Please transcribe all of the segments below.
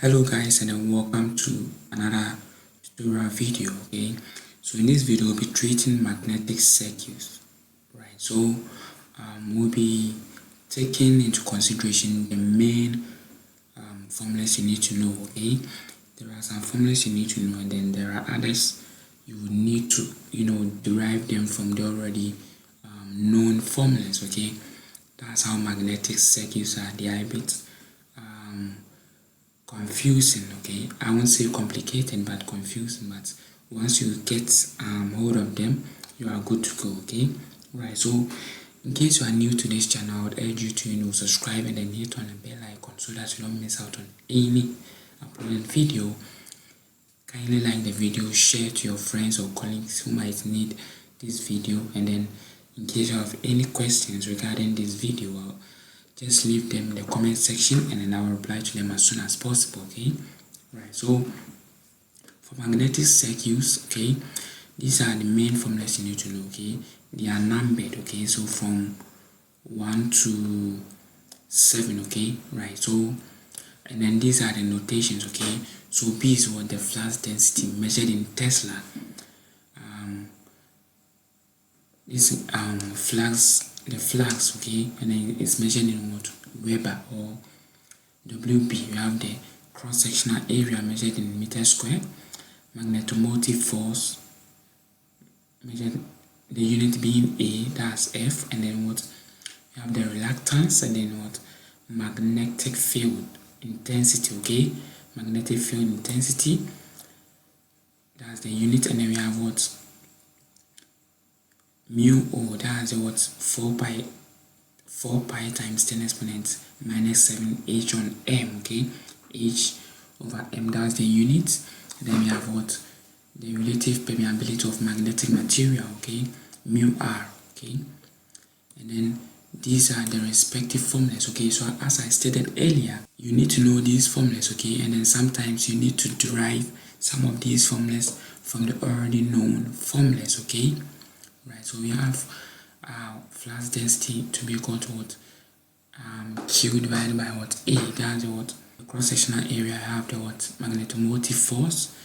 Hello guys, and then welcome to another tutorial video. Okay, so in this video we'll be treating magnetic circuits, right? So we'll be taking into consideration the main formulas you need to know. Okay, there are some formulas you need to know, and then there are others you will need to derive them from the already known formulas. Okay, that's how magnetic circuits are. They are a bit confusing. Okay, I won't say complicated but confusing, but once you get hold of them, you are good to go. Okay, right. So in case you are new to this channel, I would urge you to subscribe and then hit on the bell icon so that you don't miss out on any uploaded video. Kindly like the video, share to your friends or colleagues who might need this video, and then in case you have any questions regarding this video, just leave them in the comment section and then I will reply to them as soon as possible. Okay, right. So for magnetic circuits, okay, these are the main formulas you need to know. Okay, they are numbered. Okay, so from 1 to 7. Okay, right. So and then these are the notations. Okay, so B is what the flux density measured in Tesla. This the flux, okay, and then it's measured in what? Weber. Or WB, we have the cross-sectional area measured in meters squared. Magnetomotive force measured, the unit being A, that's F, and then what? We have the reluctance, and then what? Magnetic field intensity. Okay, magnetic field intensity, that's the unit, and then we have what? Mu O, that's what? 4 pi times 10 exponent minus 7 h on m. Okay, h over m, that's the unit. And then we have what? The relative permeability of magnetic material. Okay, mu r. Okay, and then these are the respective formulas. Okay, so as I stated earlier, you need to know these formulas. Okay, and then sometimes you need to derive some of these formulas from the already known formulas. Okay, right. So we have flux density to be equal to what? Q divided by what? A, that's what? The cross-sectional area. I have the what? Magnetomotive force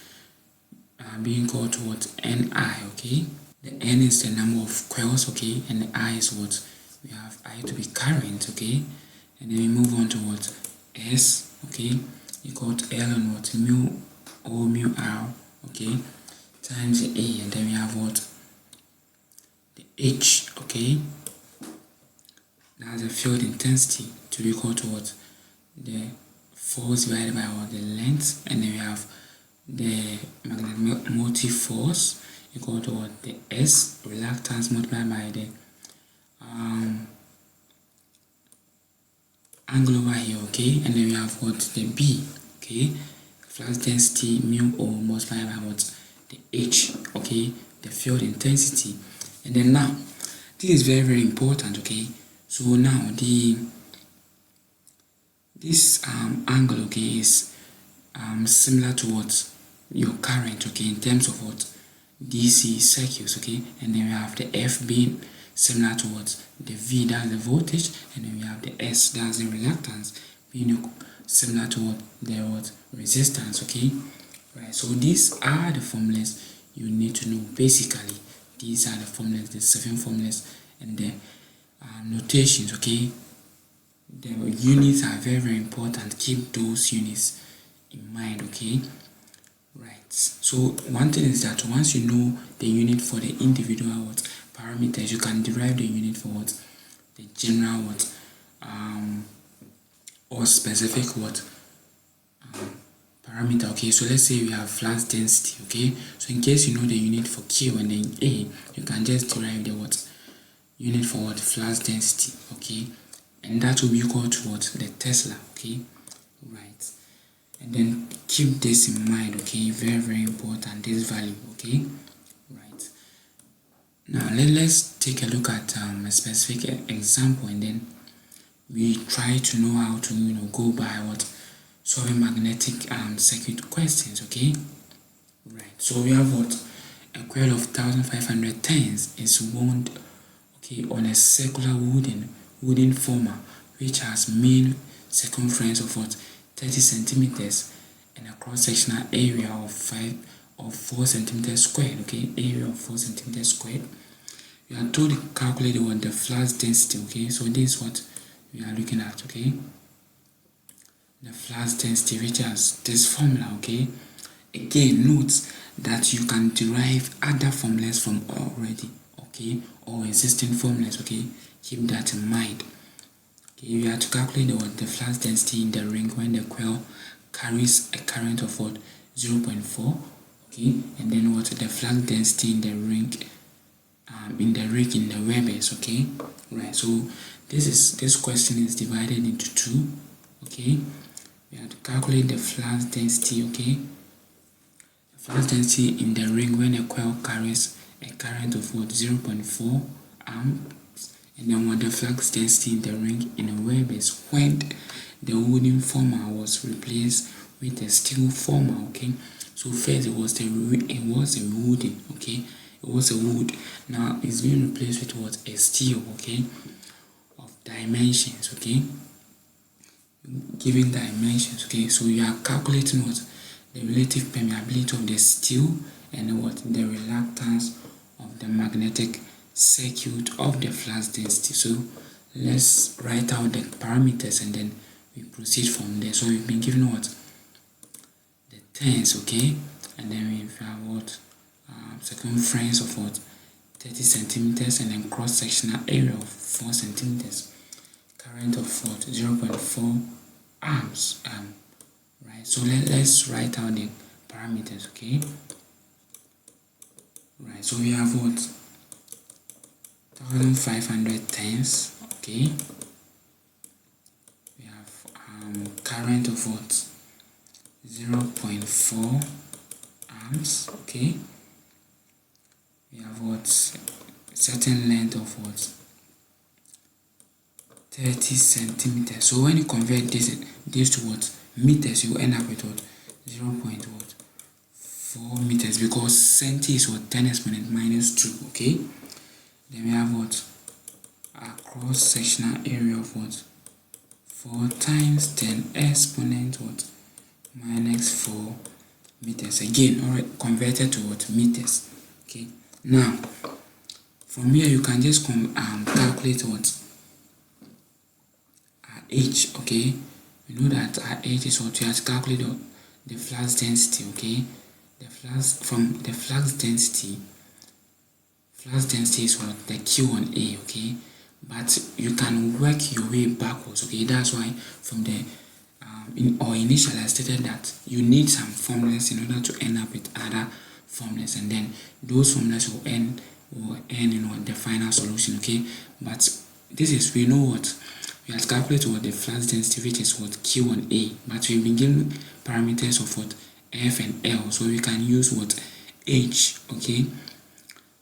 being equal to what? Ni. Okay, the N is the number of coils. Okay, and the I is what? We have I to be current. Okay, and then we move on to what? S. Okay, equal to L and what? Mu O mu R. Okay, times the A, and then we have what? The H. Okay, that's the field intensity to be equal to what? The force divided by what? The length, and then we have the magnetic force equal to what? The S, reluctance multiplied by the angle over here. Okay, and then we have what? The B. Okay, flux density mu O multiplied by what? The H. Okay, the field intensity. And then now this is very important. Okay, so now this angle, okay, is similar to what? Your current. Okay, in terms of what? DC circuits. Okay, and then we have the F being similar to what? The V, that's the voltage, and then we have the S, that's the reluctance, being similar to what? The what? Resistance. Okay, right. So these are the formulas you need to know. Basically, these are the formulas, the 7 formulas, and the notations. Okay, the units are very, very important. Keep those units in mind. Okay, right. So one thing is that once you know the unit for the individual what? Parameters, you can derive the unit for what? The general what? Or specific what? Parameter. Okay, so let's say we have flux density. Okay, so in case you know the unit for Q and then A, you can just derive the what? Unit for what? Flux density. Okay, and that will be equal to what? The Tesla. Okay, right. And then keep this in mind. Okay, very, very important, this value. Okay, right. Now let's take a look at a specific example, and then we try to know how to go by what? Solving magnetic circuit questions. Okay, right. So we have what? A coil of 1500 turns is wound, okay, on a circular wooden former which has mean circumference of what? 30 centimeters, and a cross-sectional area of 4 centimeters squared, okay, area of 4 centimeters squared. You are told to calculate what the flux density, okay, so this is what we are looking at, okay, the flux density, which has this formula, okay. Again, note that you can derive other formulas from already, okay, or existing formulas, okay, keep that in mind. Okay, we have to calculate the flux density in the ring when the coil carries a current of what 0.4, okay, and then what the flux density in the ring in the Webers, okay, right. So this question is divided into two, okay. We have to calculate the flux density, okay, the flux density in the ring when a coil carries a current of what 0.4 amps, and then what the flux density in the ring in a Webers when the wooden former was replaced with a steel former, okay. So first it was a wooden, okay, it was a wood. Now it's being replaced with what? A steel, okay, of dimensions, okay, given dimensions, okay. So you are calculating what the relative permeability of the steel and what the reluctance of the magnetic circuit of the flux density. So let's write out the parameters and then we proceed from there. So we've been given what? The turns, okay, and then we have what? Circumference of what? 30 centimeters and then cross-sectional area of 4 centimeters. Current of what? 0.4 amps. Right. So let's write out the parameters, okay. Right. So we have what? 1,500 turns, okay. We have current of what? 0.4 amps, okay. We have what? Certain length of what? 30 centimeters. So when you convert this to what? Meters, you end up with what? 0.4 meters, because centi is what? 10 exponent minus 2, okay. Then we have what? A cross-sectional area of what? 4 times 10 exponent what? Minus 4 meters. Again, alright, converted to what? Meters. Okay. Now, from here you can just calculate what? Our H, okay. We know that our H is what? We have to calculate the flux density, okay. The flux density is what? The Q on A, okay. But you can work your way backwards, okay. That's why from the initially I stated that you need some formulas in order to end up with other formulas, and then those formulas will end in the final solution, okay. But this is, we know what we have to calculate what the flux density, which is what? Q on A, but we've been given parameters of what? F and L, so we can use what? H, okay,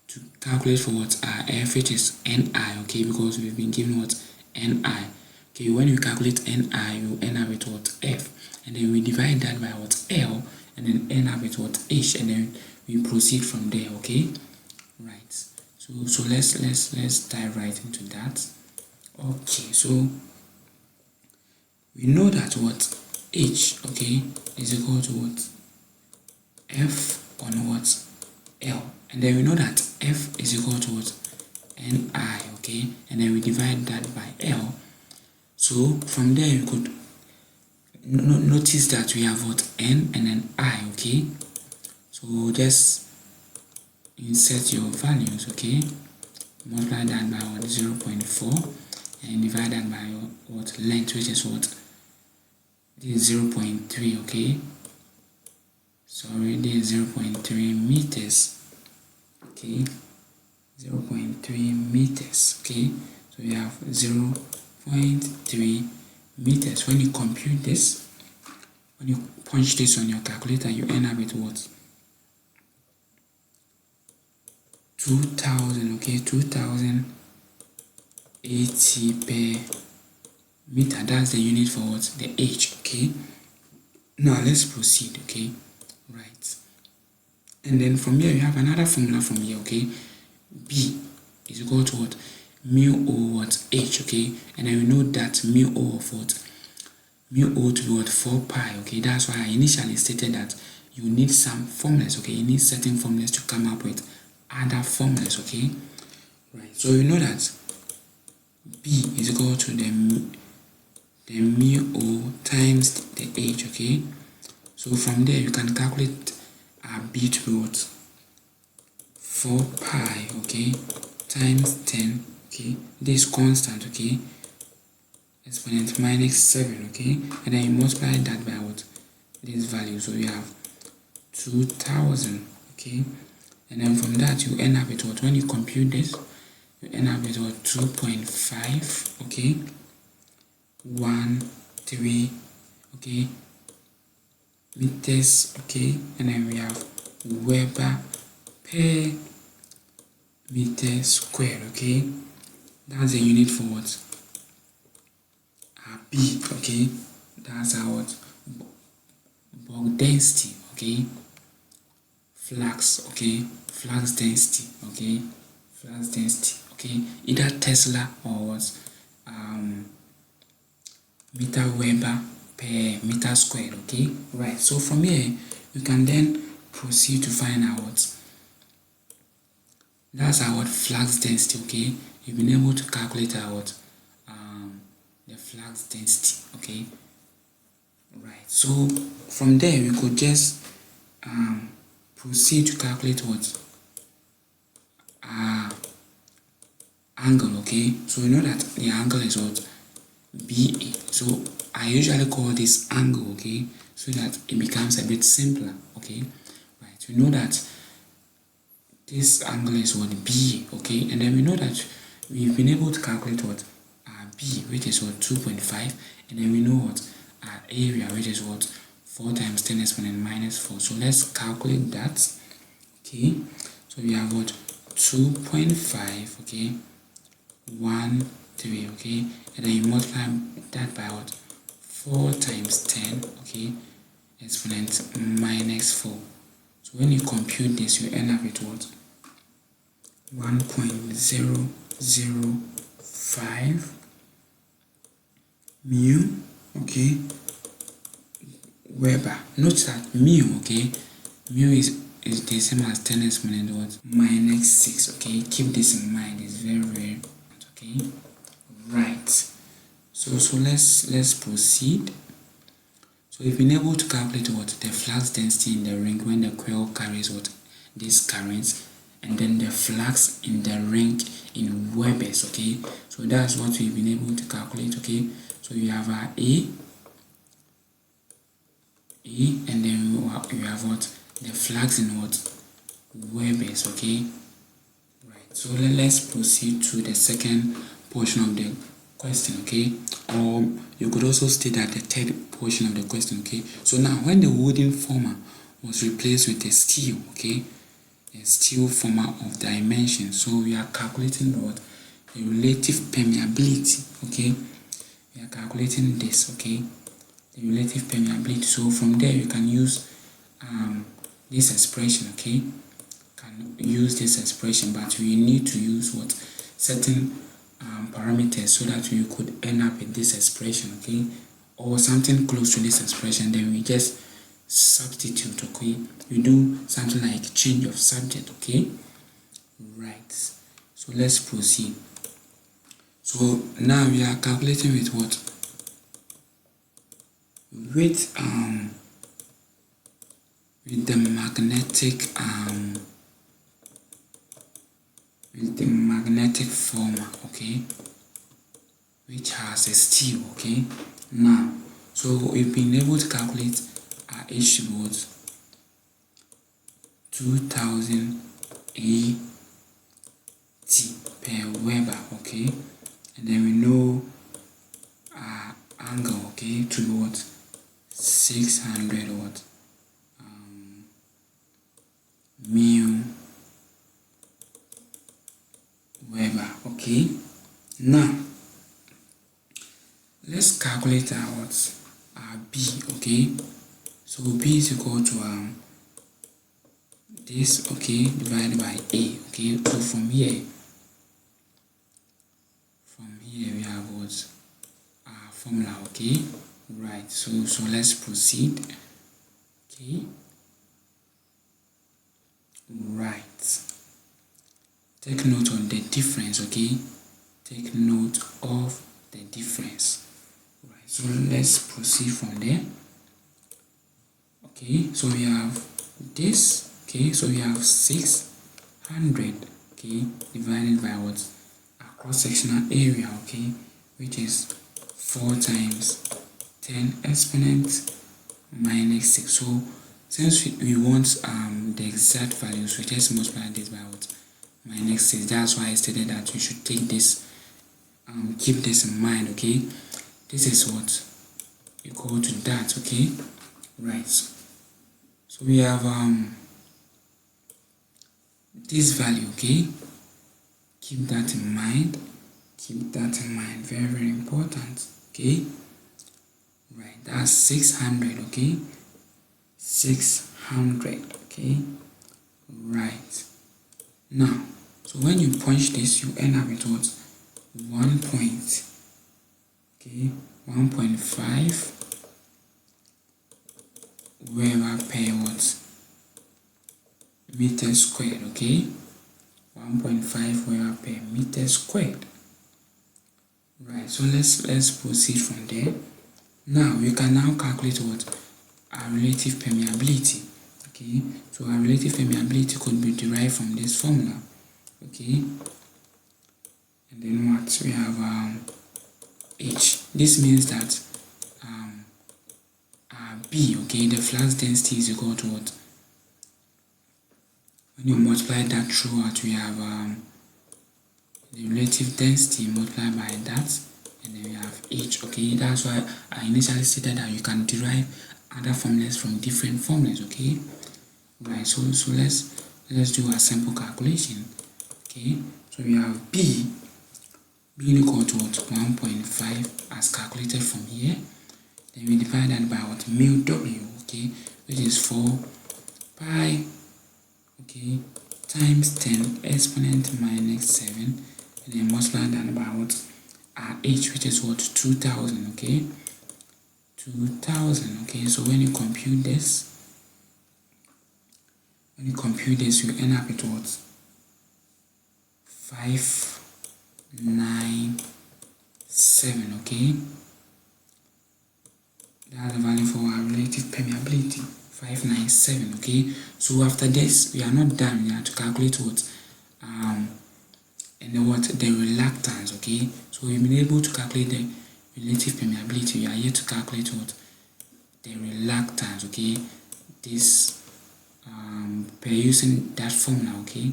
to calculate for what? F, which is Ni, okay, because we've been given what? Ni. Okay, when you calculate Ni, you end up with what? F, and then we divide that by what? L, and then end up with what? H, and then we proceed from there, okay. Right. So let's dive right into that. Okay, so we know that what? H, okay, is equal to what? F on what? L, and then we know that F is equal to what? Ni, okay, and then we divide that by L. So from there you could notice that we have what? N and then I, okay. So just insert your values, okay. Multiply that by what? 0.4 and divide that by what? Length, which is what? This is 0.3, okay. Sorry, this is 0.3 meters, okay. 0.3 meters, okay. So we have 0.3 meters. When you compute this, when you punch this on your calculator, you end up with what? 2000, okay, 2080 per meter. That's the unit for what? The H, okay. Now let's proceed, okay. Right. And then from here you have another formula from here, okay. B is equal to what? Mu O what? H, okay. And then we know that mu O of what? mu O to be what? 4 pi, okay? That's why I initially stated that you need some formulas, okay? You need certain formulas to come up with other formulas, okay? Right, so you know that B is equal to the mu O times the H, okay? So from there you can calculate B to be what? 4 pi, okay, times 10, okay? This constant, okay? Exponent minus 7, okay? And then you multiply that by what? This value. So you have 2000, okay? And then from that you end up with what? When you compute this, you end up with what? 2.5, okay? 13, okay? Meters, okay? And then we have Weber per meter square, okay? That's the unit for what? B, okay? That's our what? Bulk density, okay? Flux, okay? Flux density, okay? Flux density, okay? Either Tesla or what? Meter Weber per meter squared, okay? Right, so from here, you can then proceed to find out that's our flux density, okay? You've been able to calculate our the flux density, okay? Right, so from there we could just proceed to calculate what angle, okay? So we know that the angle is what? BA. So I usually call this angle, okay, so that it becomes a bit simpler, okay? Right, we know that this angle is what? BA, okay? And then we know that we've been able to calculate what? B, which is what? 2.5, and then we know what? Area, which is what? 4 times 10 exponent minus 4. So let's calculate that, okay? So we have what? 2.5, okay? 1, 3, okay? And then you multiply that by what? 4 times 10, okay? Exponent minus 4. So when you compute this, you end up with what? 1.005 mu, okay, Weber. Note that mu, okay, mu is the same as 10 exponent what? Minus 6, okay? Keep this in mind, it's very, very important, okay? Right. So let's proceed. So we've been able to calculate what? The flux density in the ring when the coil carries what? These currents, and then the flux in the ring in Webers, okay? So that's what we've been able to calculate, okay? So you have our A, and then you have what? The flux in what? Webers, okay? Right, so let's proceed to the second portion of the question, okay? Or you could also state that the third portion of the question, okay? So now when the wooden former was replaced with a steel, okay? A steel former of dimension, so we are calculating what? The relative permeability, okay? We are calculating this, okay? The relative permeability. So from there you can use this expression, okay? Can use this expression, but we need to use what? Certain parameters so that you could end up with this expression, okay? Or something close to this expression, then we just substitute, okay? We do something like change of subject, okay? Right, so let's proceed. So now we are calculating with what? With the magnetic former, okay, which has a steel, okay? Now, so we've been able to calculate our H was 2000 AT per Weber, okay? And then we know our angle, okay, to be what? 600 what? Mu Weber, okay? Now, let's calculate our B, okay? So B is equal to this, okay, divided by A, okay? So from here we have what? Our formula, okay? Right, so let's proceed. Okay, right, take note of the difference. Okay, take note of the difference. Right, so let's proceed from there. Okay, so we have this. Okay, so we have 600, okay, divided by what? A cross-sectional area, okay, which is 4 times 10 exponent minus 6. So since we want the exact values, we just multiply this by what? Minus 6. That's why I stated that you should take this, keep this in mind. Okay, this is what equal to that. Okay, right, so we have this value. Okay, keep that in mind, very, very important. Okay, right, that's 600. Okay, 600. Okay, right, now, so when you punch this, you end up with what? 1 point, okay, 1.5 Weber per what? Meter squared. Okay, 1.5 Weber per meter squared. Right, so let's proceed from there. Now we can now calculate what? Our relative permeability. Okay, so our relative permeability could be derived from this formula. Okay, and then what? We have H. This means that B, okay, the flux density is equal to what? When you multiply that throughout, we have the relative density multiplied by that, and then we have H. Okay, that's why I initially stated that you can derive other formulas from different formulas. Okay, right, so let's do a simple calculation. Okay, so we have B being equal to what? 1.5 as calculated from here. Then we divide that by what? Mu W, okay, which is 4 pi, okay, times 10 exponent minus 7, and then multiply that by what? Our H, which is what? 2000, okay, 2000, okay. So when you compute this, you end up with what? 597, okay. That's the value for our relative permeability, 597. Okay, so after this we are not done. We have to calculate what and then what? The reluctance. Okay, so we've been able to calculate the relative permeability. We are here to calculate what? The reluctance. Okay, this by using that formula. Okay,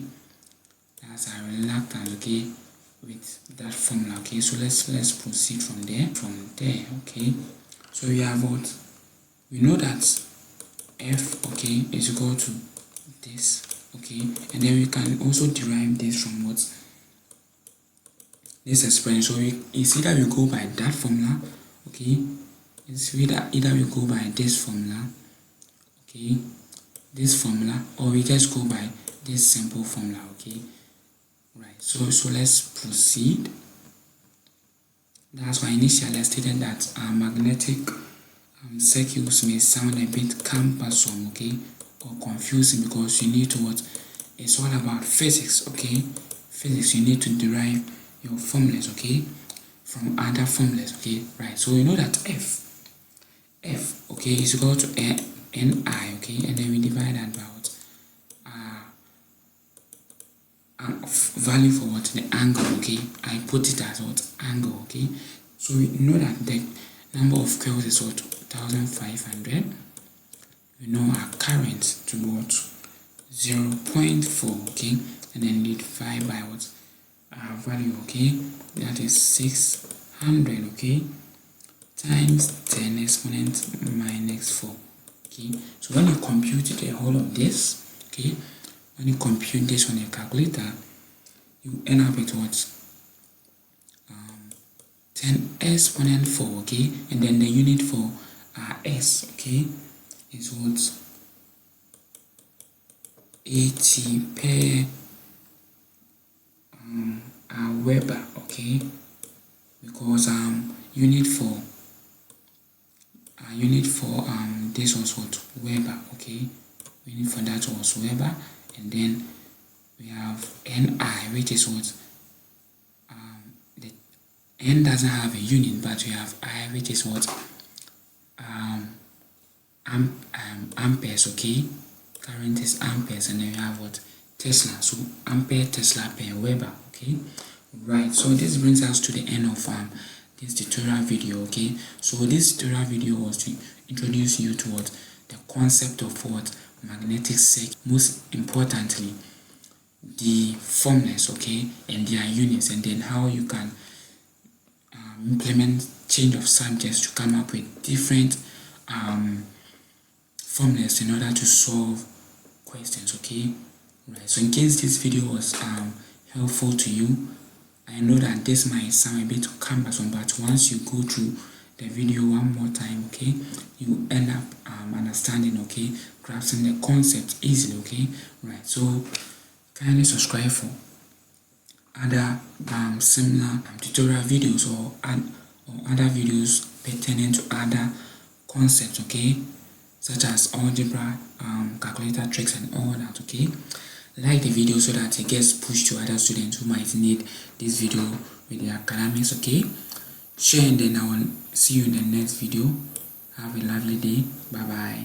that's our reluctance. Okay, with that formula. Okay, so let's proceed from there. Okay, so we have what? We know that F, okay, is equal to this. Okay, and then we can also derive this from what? This expression. So it's either we go by that formula, okay, it's either we go by this formula, okay, this formula, or we just go by this simple formula. Okay, right, so let's proceed. That's why initially I stated that magnetic circuits may sound a bit cumbersome, okay, or confusing, because you need to what? It's all about physics. Okay, physics, you need to derive your formulas, okay, from other formulas. Okay, right, so we know that F, okay, is equal to Ni, okay, and then we divide that by what? Value for what? The angle. Okay, I put it as what? Angle. Okay, so we know that the number of coils is what? 1500. We know our current to what? 0.4. okay, and then divide by what? Our value. Okay, that is 600. okay, times 10 exponent minus 4. Okay, so when you compute the whole of this, okay, when you compute this on your calculator, you end up with what? 10 exponent 4. Okay, and then the unit for S, okay, is what? 80 per Weber. Okay, because unit for our unit for this was what? Weber. Okay, unit for that was Weber, and then we have Ni, which is what? The N doesn't have a unit, but we have I, which is what? Amperes. Okay, current is amperes, and then we have what? Tesla. So ampere, Tesla per Weber. Okay, right. So this brings us to the end of this tutorial video. Okay, so this tutorial video was to introduce you to what? The concept of what? Magnetic circuit. Most importantly, the formulas, okay, and their units, and then how you can implement change of subjects to come up with different formulas in order to solve questions. Okay, right. So in case this video was helpful to you, I know that this might sound a bit cumbersome, but once you go through the video one more time, okay, you end up understanding, okay, grasping the concept easily. Okay, right. So kindly subscribe for other similar tutorial videos or other videos pertaining to other concepts, okay, such as algebra, calculator tricks, and all that. Okay, like the video so that it gets pushed to other students who might need this video with their academics. Okay, share, and then I will see you in the next video. Have a lovely day. Bye bye.